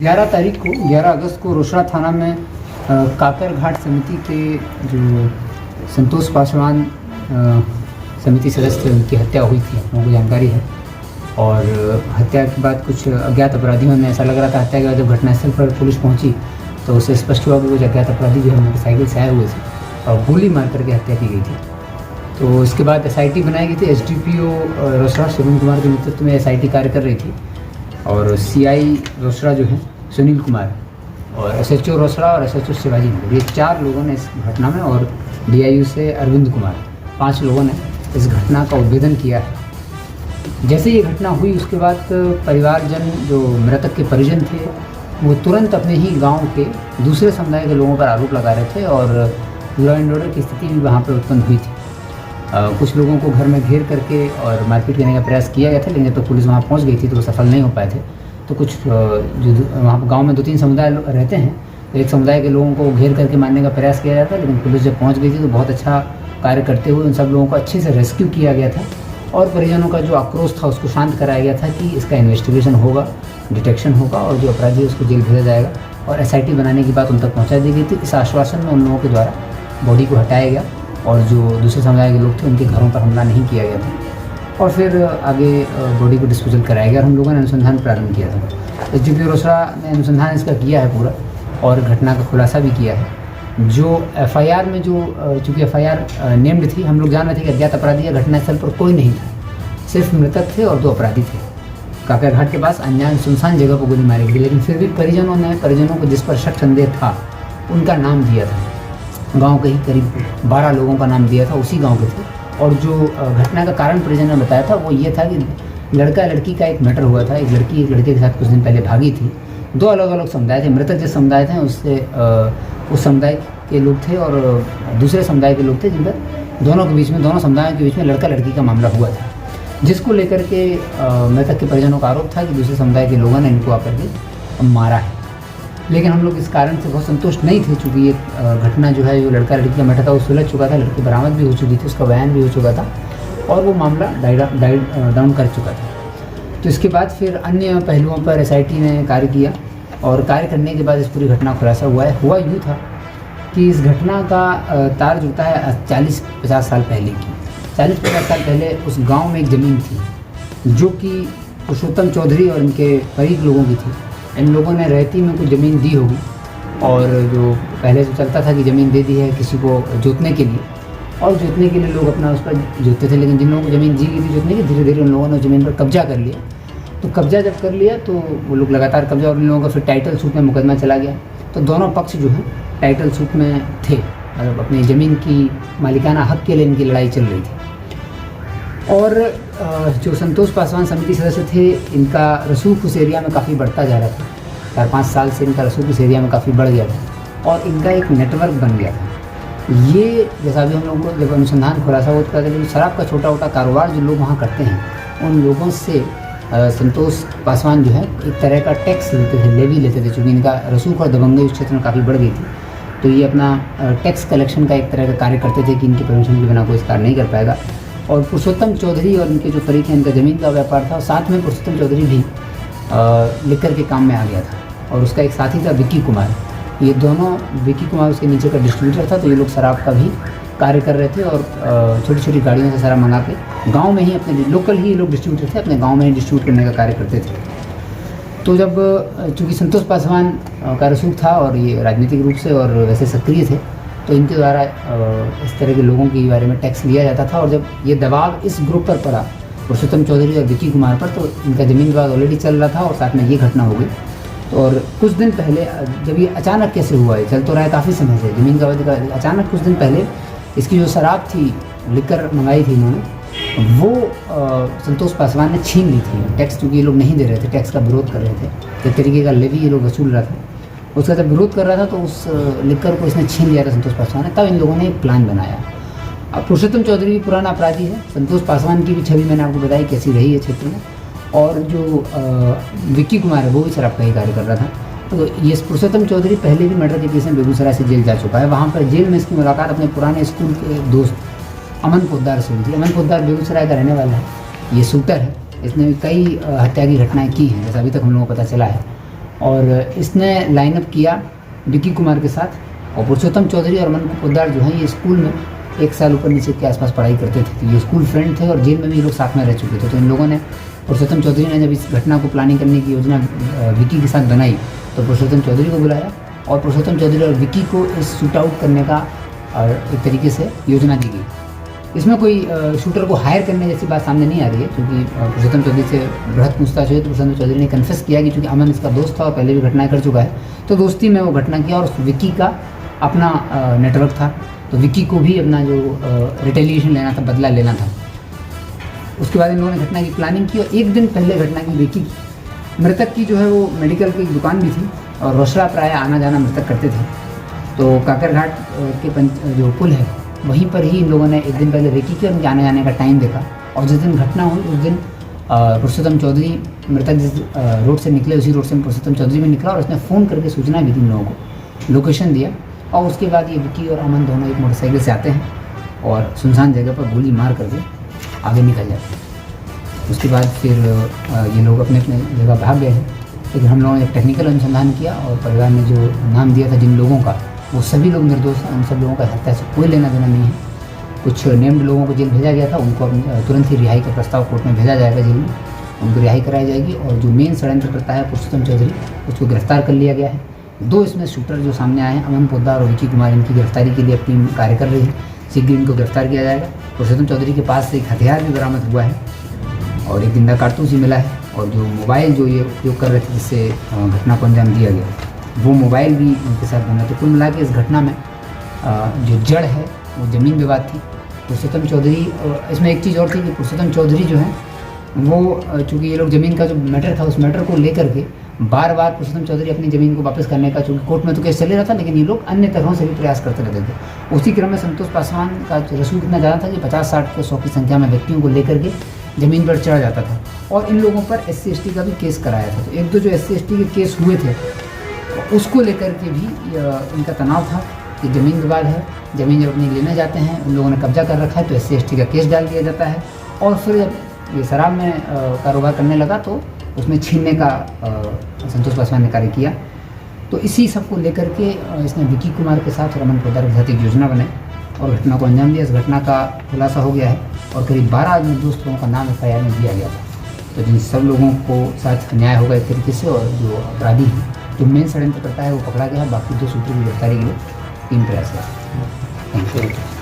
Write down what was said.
11 अगस्त को रोसड़ा थाना में काकर घाट समिति के जो संतोष पासवान समिति सदस्य थे उनकी हत्या हुई थी, हम लोगों को जानकारी है। और हत्या के बाद कुछ अज्ञात अपराधियों ने, ऐसा लग रहा था हत्या के बाद जब घटनास्थल पर पुलिस पहुंची तो उससे स्पष्ट हुआ कि कुछ अज्ञात अपराधी जो है मोटरसाइकिल से आए हुए थे और गोली मार करके हत्या की गई थी। तो इसके बाद SIT बनाई गई थी। SDPO रोसड़ा शिवम कुमार के नेतृत्व में SIT कार्य कर रही थी और CI रोसड़ा जो है सुनील कुमार और SHO रोसड़ा और SHO शिवाजी नगर, ये 4 लोगों ने इस घटना में, और DIU से अरविंद कुमार, 5 लोगों ने इस घटना का उद्भेदन किया है। जैसे ये घटना हुई उसके बाद परिवारजन, जो मृतक के परिजन थे, वो तुरंत अपने ही गांव के दूसरे समुदाय के लोगों पर आरोप लगा रहे थे और लॉ एंड ऑर्डर की स्थिति भी वहाँ पर उत्पन्न हुई थी। कुछ लोगों को घर में घेर करके और मारपीट करने का प्रयास किया गया था, लेकिन जब तो पुलिस वहाँ पहुँच गई थी तो वो सफल नहीं हो पाए थे। तो कुछ जो वहाँ गांव में 2-3 समुदाय रहते हैं, तो एक समुदाय के लोगों को घेर करके मारने का प्रयास किया जाता है, लेकिन पुलिस जब पहुँच गई थी तो बहुत अच्छा कार्य करते हुए उन सब लोगों को अच्छे से रेस्क्यू किया गया था और परिजनों का जो आक्रोश था उसको शांत कराया गया था कि इसका इन्वेस्टिगेशन होगा, डिटेक्शन होगा और जो अपराधी है उसको जेल भेजा जाएगा। और SIT बनाने की बात उन तक पहुँचा दी गई थी। इस आश्वासन में उन लोगों के द्वारा बॉडी को हटाया गया और जो दूसरे समुदाय के लोग थे उनके घरों पर हमला नहीं किया गया था और फिर आगे बॉडी को डिस्पोजल कराया गया और हम लोगों ने अनुसंधान प्रारंभ किया था। SDPO रोसड़ा ने अनुसंधान इसका किया है पूरा और घटना का खुलासा भी किया है। जो FIR में जो चूँकि FIR नेम्ड थी, हम लोग जान रहे थे कि अज्ञात अपराधी या घटनास्थल पर कोई नहीं था, सिर्फ मृतक थे और 2 अपराधी थे। काकर घाट के पास अनजान सुनसान जगह पर गोली मारी गई, लेकिन फिर भी परिजनों को जिस पर शक संदेह था उनका नाम दिया था। गांव के ही करीब 12 लोगों का नाम दिया था, उसी गांव के थे। और जो घटना का कारण परिजन ने बताया था वो ये था कि लड़का लड़की का एक मैटर हुआ था। एक लड़की एक लड़के के साथ कुछ दिन पहले भागी थी। 2 अलग अलग समुदाय थे। मृतक जिस समुदाय थे उससे उस समुदाय के लोग थे और दूसरे समुदाय के लोग थे, जिन पर दोनों समुदायों के बीच में लड़का लड़की का मामला हुआ था, जिसको लेकर के मृतक के परिजनों का आरोप था कि दूसरे समुदाय के लोगों ने इनको आकर के मारा है। लेकिन हम लोग इस कारण से बहुत संतुष्ट नहीं थे, चूँकि ये घटना जो है, जो लड़का लड़की का मैटर था वो सुलझ चुका था, लड़की बरामद भी हो चुकी थी, उसका बयान भी हो चुका था और वो मामला डाउन कर चुका था। तो इसके बाद फिर अन्य पहलुओं पर SIT ने कार्य किया और कार्य करने के बाद इस पूरी घटना का खुलासा हुआ यूँ था कि इस घटना का तार जुड़ता है 40-50 साल पहले की। 40-50 साल पहले उस गाँव में एक ज़मीन थी जो कि पुरुषोत्तम चौधरी और इनके करीब लोगों की थी। इन लोगों ने रहती में कुछ ज़मीन दी होगी और जो पहले से चलता था कि ज़मीन दे दी है किसी को जोतने के लिए, और जोतने के लिए लोग अपना उस पर जोतते थे। लेकिन जिन लोगों को ज़मीन दी गई थी जोतने की, धीरे धीरे उन लोगों ने ज़मीन पर कब्जा कर लिया। तो कब्जा जब कर लिया तो वो लोग लगातार कब्जा, और उन लोगों का फिर टाइटल सूट में मुकदमा चला गया। तो दोनों पक्ष जो है टाइटल सूट में थे, मतलब अपनी ज़मीन की मालिकाना हक के लिए इनकी लड़ाई चल रही थी। और जो संतोष पासवान समिति सदस्य थे, इनका रसूख उस एरिया में काफ़ी बढ़ता जा रहा था। 4-5 साल से इनका रसूख उस एरिया में काफ़ी बढ़ गया था और इनका एक नेटवर्क बन गया था। ये जैसा भी हम लोगों को जब अनुसंधान खुलासा हो चुका था कि शराब का छोटा मोटा कारोबार जो लोग वहाँ करते हैं, उन लोगों से संतोष पासवान जो है एक तरह का टैक्स लेते थे, लेवी लेते थे। चूँकि इनका रसूख और दबंगई उस क्षेत्र में काफ़ी बढ़ गई थी, तो ये अपना टैक्स कलेक्शन का एक तरह का कार्य करते थे कि इनकी परमिशन के बिना कोई कार्य नहीं कर पाएगा। और पुरुषोत्तम चौधरी और इनके जो फरीक हैं, इनका ज़मीन का व्यापार था और साथ में पुरुषोत्तम चौधरी भी लिकर के काम में आ गया था और उसका एक साथी था विक्की कुमार। ये दोनों, विक्की कुमार उसके नीचे का डिस्ट्रीब्यूटर था। तो ये लोग शराब का भी कार्य कर रहे थे और छोटी छोटी गाड़ियों से शराब मंगा के गांव में ही अपने लोकल ही लोग डिस्ट्रीब्यूटर थे, अपने गांव में ही डिस्ट्रीब्यूट करने का कार्य करते थे। तो जब चूँकि संतोष पासवान का रसूख था और ये राजनीतिक रूप से और वैसे सक्रिय थे, तो इनके द्वारा इस तरह के लोगों के बारे में टैक्स लिया जाता था। और जब ये दबाव इस ग्रुप पर पड़ा, पुरुषोत्तम चौधरी और विक्की कुमार पर, तो इनका ज़मीन विवाद ऑलरेडी चल रहा था और साथ में ये घटना हो गई। तो और कुछ दिन पहले जब ये अचानक कैसे हुआ, है चल तो रहा है काफ़ी समय से ज़मीन का विवाद, अचानक कुछ दिन पहले इसकी जो शराब थी, लिकर मंगाई थी इन्होंने, वो संतोष पासवान ने छीन ली थी। टैक्स चूँकि ये लोग नहीं दे रहे थे, टैक्स का विरोध कर रहे थे, एक तरीके का लेवी ये लोग वसूल रहा था, उसका जब विरोध कर रहा था तो उस लिकर को इसने छीन लिया था संतोष पासवान ने। तब इन लोगों ने एक प्लान बनाया। अब पुरुषोत्तम चौधरी भी पुराना अपराधी है, संतोष पासवान की भी छवि मैंने आपको बताई कैसी रही है क्षेत्र में, और जो विक्की कुमार है वो भी शराब का ही कार्य कर रहा था। तो ये पुरुषोत्तम चौधरी पहले भी मर्डर के केस में बेगूसराय से जेल जा चुका है। वहाँ पर जेल में इसकी मुलाकात अपने पुराने स्कूल के दोस्त अमन पोद्दार से हुई थी। अमन पोद्दार बेगूसराय का रहने वाला है, ये शूटर है, इसने कई हत्या की घटनाएं की हैं, जैसा अभी तक हम लोगों को पता चला है। और इसने लाइनअप किया विक्की कुमार के साथ। और पुरुषोत्तम चौधरी और अमन पोद्दार जो हैं ये स्कूल में 1 साल ऊपर नीचे के आसपास पढ़ाई करते थे, तो ये स्कूल फ्रेंड थे और जेल में भी ये लोग साथ में रह चुके थे। तो इन लोगों ने, पुरुषोत्तम चौधरी ने जब इस घटना को प्लानिंग करने की योजना विक्की के साथ बनाई तो पुरुषोत्तम चौधरी को बुलाया और पुरुषोत्तम चौधरी और विक्की को इस शूट आउट करने का एक तरीके से योजना दी गई। इसमें कोई शूटर को हायर करने जैसी बात सामने नहीं आ रही है, क्योंकि पुरुषोत्तम चौधरी से बृहद पूछताछ हुई तो पुरुषोत्तम चौधरी ने कन्फेस किया कि चूँकि अमन इसका दोस्त था और पहले भी घटनाएं कर चुका है, तो दोस्ती में वो घटना किया। और विक्की का अपना नेटवर्क था, तो विक्की को भी अपना जो रिटेलिएशन लेना था, बदला लेना था। उसके बाद इन लोगों ने घटना की प्लानिंग की और एक दिन पहले घटना की विक्की मृतक की जो है वो मेडिकल की दुकान भी थी और रोसड़ा प्राय आना जाना मृतक करते थे। तो काकरघाट के जो पुल है वहीं पर ही इन लोगों ने एक दिन पहले विक्की के उनके आने जाने का टाइम देखा। और जिस दिन घटना हुई उस दिन पुरुषोत्तम चौधरी मृतक जिस रोड से निकले उसी रोड से पुरुषोत्तम चौधरी भी निकला और उसने फ़ोन करके सूचना भी दी इन लोगों को, लोकेशन दिया। और उसके बाद ये विक्की और अमन दोनों एक मोटरसाइकिल से आते हैं और सुनसान जगह पर गोली मार करके आगे निकल जाते हैं। उसके बाद फिर ये लोग अपने अपने जगह भाग गए हैं। लेकिन हम लोगों ने टेक्निकल अनुसंधान किया और परिवार ने जो नाम दिया था जिन लोगों का, वो सभी लोग निर्दोष हैं, उन सब लोगों का हत्या से कोई लेना देना नहीं है। कुछ नेम्ड लोगों को जेल भेजा गया था, उनको तुरंत ही रिहाई का प्रस्ताव कोर्ट में भेजा जाएगा, जेल में उनको रिहाई कराई जाएगी। और जो मेन षड्यंत्र करता है पुरुषोत्तम चौधरी, उसको गिरफ्तार कर लिया गया है। 2 इसमें शूटर जो सामने आए हैं, अमन पोद्दार और विक्की कुमार, इनकी गिरफ्तारी के लिए टीम कार्य कर रही है। शीघ्र इनको गिरफ्तार किया जाएगा। पुरुषोत्तम चौधरी के पास से एक हथियार भी बरामद हुआ है और एक जिंदा कारतूस भी मिला है। और जो मोबाइल जो ये उपयोग कर रहे थे जिससे घटना को अंजाम दिया गया, वो मोबाइल भी उनके साथ बना। तो कुल मिला के इस घटना में जो जड़ है वो ज़मीन विवाद थी। पुरुषोत्तम चौधरी, इसमें एक चीज़ और थी कि पुरुषोत्तम चौधरी जो है वो, चूँकि ये लोग ज़मीन का जो मैटर था उस मैटर को लेकर के बार बार पुरुषोत्तम चौधरी अपनी ज़मीन को वापस करने का, चूँकि कोर्ट में तो केस चले रहा था, लेकिन ये लोग अन्य तरहों से भी प्रयास करते रहते थे। उसी क्रम में संतोष पासवान का रसूख इतना ज़्यादा था कि 50, 60 100 की संख्या में व्यक्तियों को लेकर के ज़मीन पर चढ़ा जाता था और इन लोगों पर SC ST का भी केस कराया था। तो 1-2 जो SC ST के केस हुए थे उसको लेकर के भी इनका तनाव था कि ज़मीन विवाद है, ज़मीन जब अपनी लेने जाते हैं, उन लोगों ने कब्जा कर रखा है, तो SC ST का केस डाल दिया जाता है। और फिर जब ये शराब में कारोबार करने लगा तो उसमें छीनने का संतोष पासवान ने कार्य किया। तो इसी सब को लेकर के इसने विक्की कुमार के साथ और अमन पोद्दार के साथ एक योजना बनाई और घटना को अंजाम दिया। इस घटना का खुलासा हो गया है और करीब 12 निर्दोष लोगों का नाम FIR में दिया गया था। तो जिन सब लोगों को साथ न्याय होगा एक तरीके से, और जो अपराधी हैं, जो मेन षड्यंत्र करता है वो पकड़ा गया है। बाकी 2 शूटर की गिरफ्तारी के लिए टीम प्रयास है। Thank you.